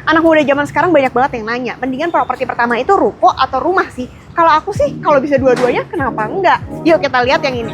Anak muda zaman sekarang banyak banget yang nanya, mendingan properti pertama itu ruko atau rumah sih? Kalau aku sih, kalau bisa dua-duanya, kenapa enggak? Yuk kita lihat yang ini.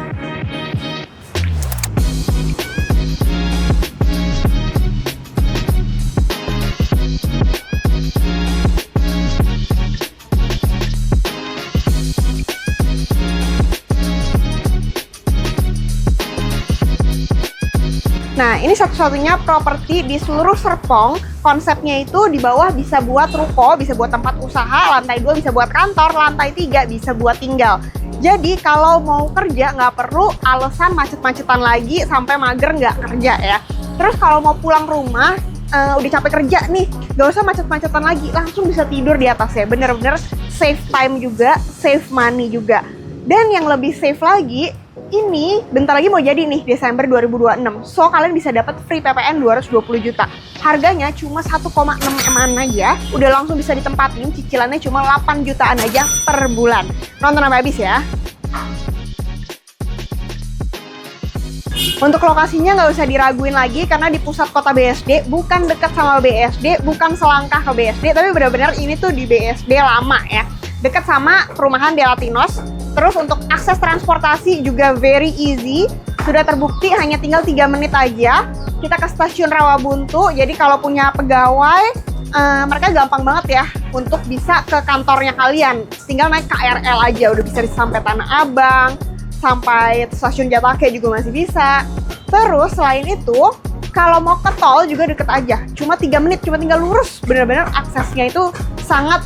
Nah, ini satu-satunya properti di seluruh Serpong. Konsepnya itu di bawah bisa buat ruko, bisa buat tempat usaha, lantai 2 bisa buat kantor, lantai 3 bisa buat tinggal. Jadi kalau mau kerja nggak perlu alasan macet-macetan lagi sampai mager nggak kerja ya. Terus kalau mau pulang rumah, udah capek kerja nih, nggak usah macet-macetan lagi, langsung bisa tidur di atasnya. Bener-bener save time juga, save money juga. Dan yang lebih save lagi, ini bentar lagi mau jadi nih Desember 2026. So kalian bisa dapat free PPN 220 juta. Harganya cuma 1,6 M aja, udah langsung bisa ditempatin, cicilannya cuma 8 jutaan aja per bulan. Nonton sampai habis ya. Untuk lokasinya nggak usah diraguin lagi karena di pusat kota BSD, bukan dekat sama BSD, bukan selangkah ke BSD, tapi benar-benar ini tuh di BSD lama ya. Dekat sama perumahan Delatinos. Terus untuk akses transportasi juga very easy. Sudah terbukti hanya tinggal 3 menit aja. Kita ke stasiun Rawabuntu. Jadi kalau punya pegawai, mereka gampang banget ya untuk bisa ke kantornya kalian. Tinggal naik KRL aja udah bisa sampai Tanah Abang, sampai stasiun Jatake juga masih bisa. Terus selain itu, kalau mau ke tol juga deket aja. Cuma 3 menit, cuma tinggal lurus. Bener-bener aksesnya itu sangat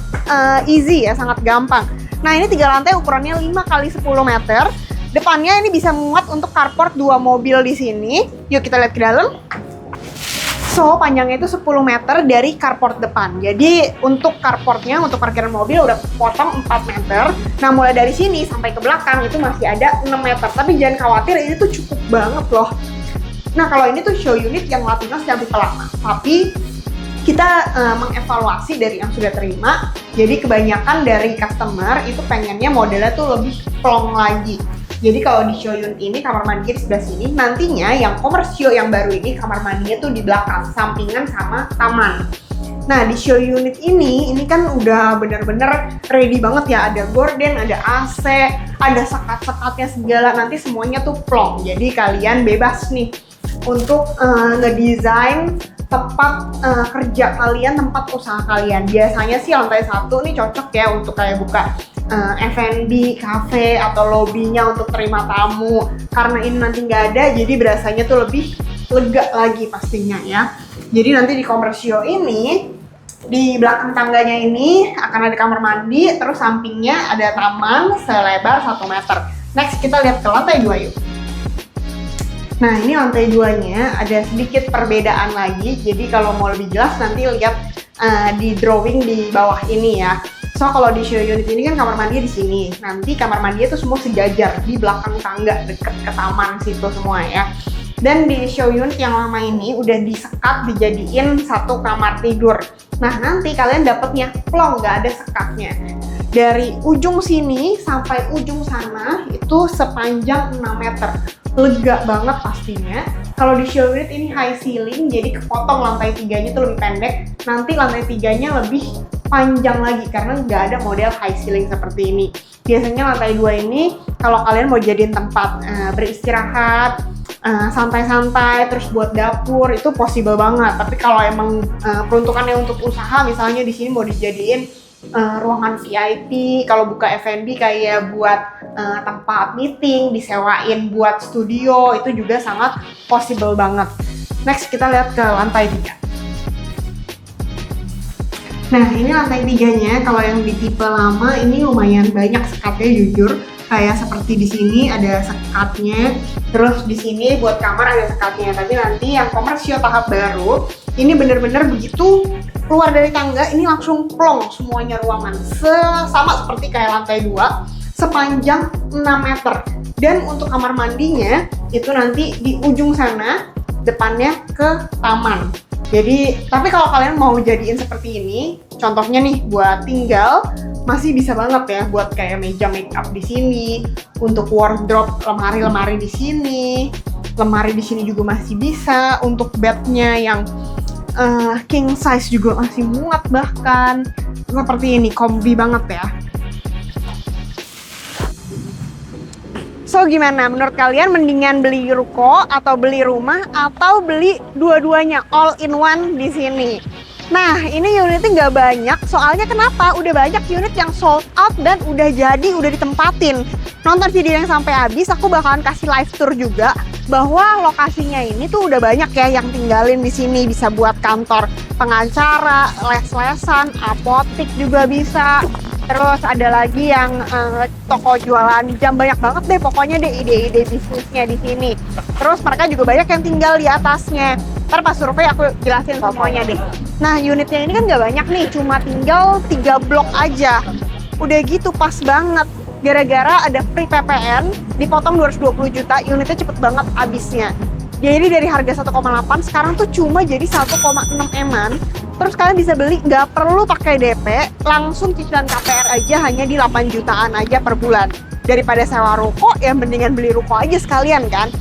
easy ya, sangat gampang. Nah ini 3 lantai ukurannya 5 x 10 meter. Depannya ini bisa muat untuk carport 2 mobil di sini. Yuk kita lihat ke dalam. So panjangnya itu 10 meter dari carport depan. Jadi untuk carportnya, untuk parkiran mobil udah potong 4 meter. Nah mulai dari sini sampai ke belakang itu masih ada 6 meter. Tapi jangan khawatir, ini tuh cukup banget loh. Nah kalau ini tuh show unit yang Latinos yang tipe lama. Tapi kita mengevaluasi dari yang sudah terima, jadi kebanyakan dari customer itu pengennya modelnya tuh lebih plong lagi. Jadi kalau di show unit ini kamar mandi di sebelah sini, nantinya yang komersial yang baru ini kamar mandinya tuh di belakang, sampingan sama taman. Nah di show unit ini kan udah bener-bener ready banget ya, ada gorden, ada AC, ada sekat-sekatnya segala, nanti semuanya tuh plong. Jadi kalian bebas nih untuk ngedesain tempat kerja kalian, tempat usaha kalian. Biasanya sih lantai 1 nih cocok ya untuk kayak buka F&B, cafe, atau lobbynya untuk terima tamu. Karena ini nanti nggak ada, jadi berasanya tuh lebih lega lagi pastinya ya. Jadi nanti di komersial ini, di belakang tangganya ini akan ada kamar mandi, terus sampingnya ada taman selebar 1 meter. Next kita lihat ke lantai 2 yuk. Nah ini lantai 2-nya ada sedikit perbedaan lagi, jadi kalau mau lebih jelas nanti lihat di drawing di bawah ini ya. So kalau di show unit ini kan kamar mandi di sini, nanti kamar mandi itu semua sejajar di belakang tangga deket ke taman situ semua ya. Dan di show unit yang lama ini udah disekat dijadiin 1 kamar tidur. Nah nanti kalian dapetnya plong, nggak ada sekatnya. Dari ujung sini sampai ujung sana itu sepanjang 6 meter. Lega banget pastinya. Kalau di show unit ini high ceiling, jadi kepotong lantai 3-nya itu lebih pendek. Nanti lantai 3-nya lebih panjang lagi karena nggak ada model high ceiling seperti ini. Biasanya lantai 2 ini kalau kalian mau jadiin tempat beristirahat, santai-santai, terus buat dapur itu possible banget. Tapi kalau emang peruntukannya untuk usaha, misalnya di sini mau dijadiin ruangan VIP, kalau buka F&B kayak buat tempat meeting, disewain buat studio, itu juga sangat possible banget. Next kita lihat ke lantai 3. Nah ini lantai 3-nya, kalau yang di tipe lama ini lumayan banyak sekatnya jujur. Kayak seperti di sini ada sekatnya, terus di sini buat kamar ada sekatnya. Tapi nanti yang komersial tahap baru, ini bener-bener begitu keluar dari tangga, ini langsung plong semuanya ruangan. Sama seperti kayak lantai 2, sepanjang 6 meter. Dan untuk kamar mandinya, itu nanti di ujung sana, depannya ke taman. Jadi, tapi kalau kalian mau jadiin seperti ini, contohnya nih buat tinggal, masih bisa banget ya buat kayak meja make up di sini, untuk wardrobe lemari-lemari di sini juga masih bisa, untuk bednya yang king size juga masih muat, bahkan seperti ini, kombi banget ya. So gimana menurut kalian, mendingan beli ruko atau beli rumah atau beli dua-duanya all in one di sini? Nah, ini unitnya nggak banyak, soalnya kenapa? Udah banyak unit yang sold out dan udah jadi, udah ditempatin. Nonton video yang sampai habis, aku bakalan kasih live tour juga bahwa lokasinya ini tuh udah banyak ya yang tinggalin di sini. Bisa buat kantor pengacara, les-lesan, apotik juga bisa. Terus ada lagi yang toko jualan jam, banyak banget deh pokoknya deh ide-ide bisnisnya di sini. Terus mereka juga banyak yang tinggal di atasnya. Ntar pas survei aku jelasin semuanya deh. Nah, unitnya ini kan nggak banyak nih, cuma tinggal 3 blok aja. Udah gitu pas banget. Gara-gara ada free PPN, dipotong 220 juta, unitnya cepet banget habisnya. Jadi dari harga 1,8 sekarang tuh cuma jadi 1,6 M-an. Terus kalian bisa beli nggak perlu pakai DP, langsung cicilan KPR aja hanya di 8 jutaan aja per bulan. Daripada sewa ruko, ya mendingan beli ruko aja sekalian kan.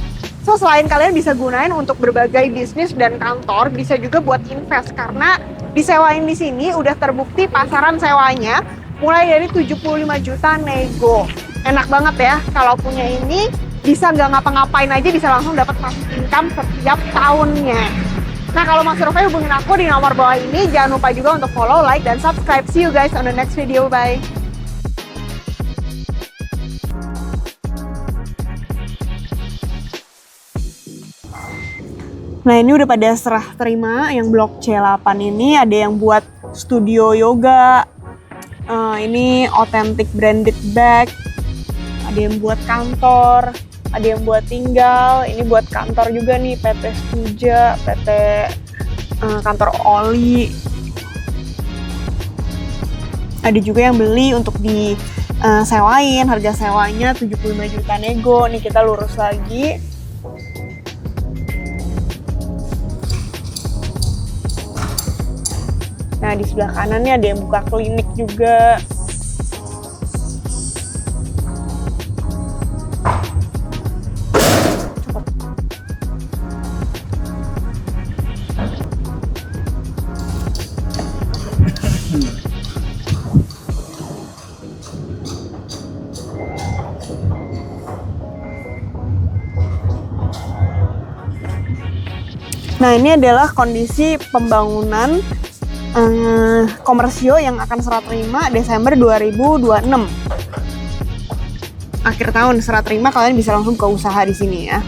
So selain kalian bisa gunain untuk berbagai bisnis dan kantor, bisa juga buat invest karena disewain di sini udah terbukti pasaran sewanya mulai dari 75 juta nego. Enak banget ya kalau punya ini, bisa nggak ngapa-ngapain aja bisa langsung dapat passive income setiap tahunnya. Nah, kalau mau survei hubungin aku di nomor bawah ini. Jangan lupa juga untuk follow, like, dan subscribe. See you guys on the next video. Bye! Nah, ini udah pada serah terima yang blok C8 ini. Ada yang buat studio yoga. Ini authentic branded bag. Ada yang buat kantor. Ada yang buat tinggal, ini buat kantor juga nih, PT Suja, PT kantor oli. Ada juga yang beli untuk disewain, harga sewanya 75 juta nego. Nih kita lurus lagi. Nah, di sebelah kanan nih ada yang buka klinik juga. Nah, ini adalah kondisi pembangunan komersio yang akan serah terima Desember 2026. Akhir tahun serah terima, kalian bisa langsung ke usaha di sini ya.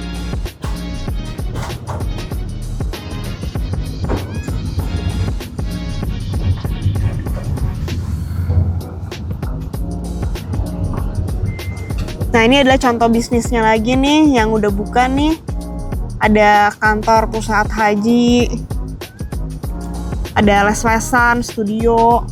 Nah, ini adalah contoh bisnisnya lagi nih yang udah buka nih. Ada kantor pusat haji, ada les-lesan, studio.